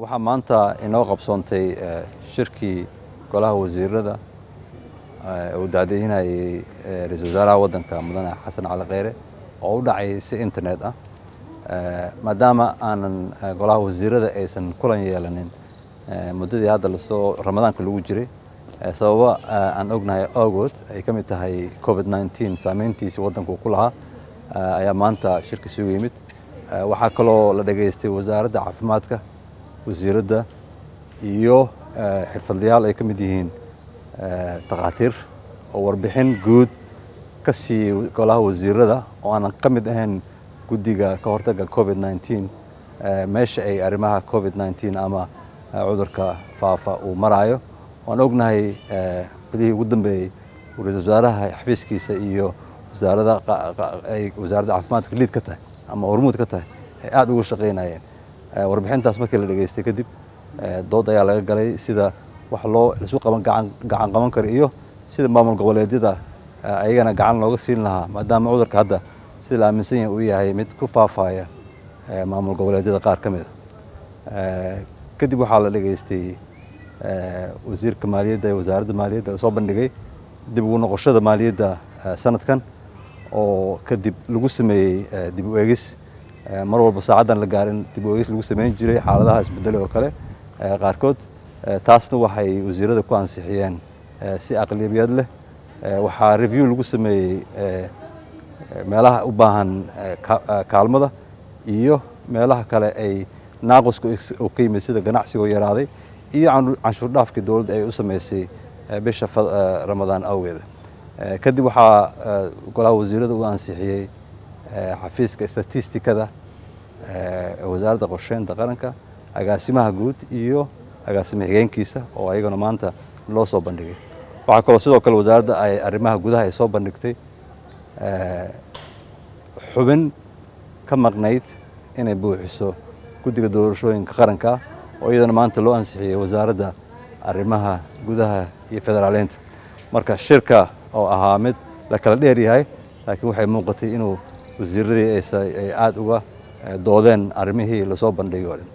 waxaa maanta inoo qabsoontay shirkii golaha wasiirada uu daadinayay ra'iisul wasaaraha waddanka mudane xasan cali kheyre oo u dhacay si internet ah maadaama aanan golaha wasiirada aysan kulan yeelanin muddadii hadda lasoo ramadaanka lagu jiray sababa aan ognahay awgood ay ka mid tahay COVID-19 saameyntiisii waddanku ku lahaa ayaa maanta shirka isugu yimid waxaa kaloo la dhageystay wasaaradda caafimaadka wasiiradda iyo xirfadlayaal ay ka mid yihiin takhaatiir oo warbixin guud ka siiyey golaha wasiirada oo aanan ka mid ahayn guddiga ka hortagga COVID-19 meesha ay arrimaha COVID-19 ama cudurka faafa uu maraayo waan ognahay bilihii ugu dambeeyey ra'iisul wasaaraha xafiiskiisa iyo wasaaradda caafimaadka liid ka tahay ama hormuud ka tahay ay aad uga shaqaynayeen warbixintaas markii la dhageystay kadib dood ayaa laga galay sida wax isu gacan qaban karo iyo sida maamul goboleedyada ayagana gacan looga siin lahaa maadaama cudurka hadda sida la aaminsan yahay uu yahay mid ku faafaya maamul goboleedyada qaar ka mid ah kadib waxaa la dhageystay wasiirka maaliyadda iyo wasaaradda maaliyadda oo soo bandhigay dib ugu noqoshada maaliyadda sanadkan oo kadib lagu sameeyey dib u eegis mar walba saacaddan la gaarin dib u eegis lagu sameyn jiray xaaladaha isbedelay oo kale qaarkood taasna waxay wasiirada ku ansixiyeen si aqlabiyad leh waxaa review lagu sameeyey meelaha u baahan kaalmada iyo meelaha kale ay naaqusku oo ka yimid sida ganacsiga yaraaday iyo canshuur dhaafkii dowladda ay u sameysay bisha ramadaan awgeeda kadib waxaa golaha wasiirada u ansixiyey xafiiska statistikada wasaaradda qorsheynta qaranka agaasimaha guud iyo agaasimo xigeenkiisa oo ayagana maanta loo soo bandhigay waxaa kaloo sidoo kale wasaaradda ay arrimaha gudaha ay soo bandhigtay xubin ka maqnayd inay buuxiso guddiga doorashooyinka qaranka oo iyadana maanta loo ansixiyey wasaaradda arrimaha gudaha iyo federaaleynta marka shirka oo ahaa mid la kala dheer yahay laakiin waxay muuqatay inuu wasiiradii ay aad uga doodeen arrimihii lasoo bandhigay oo dhan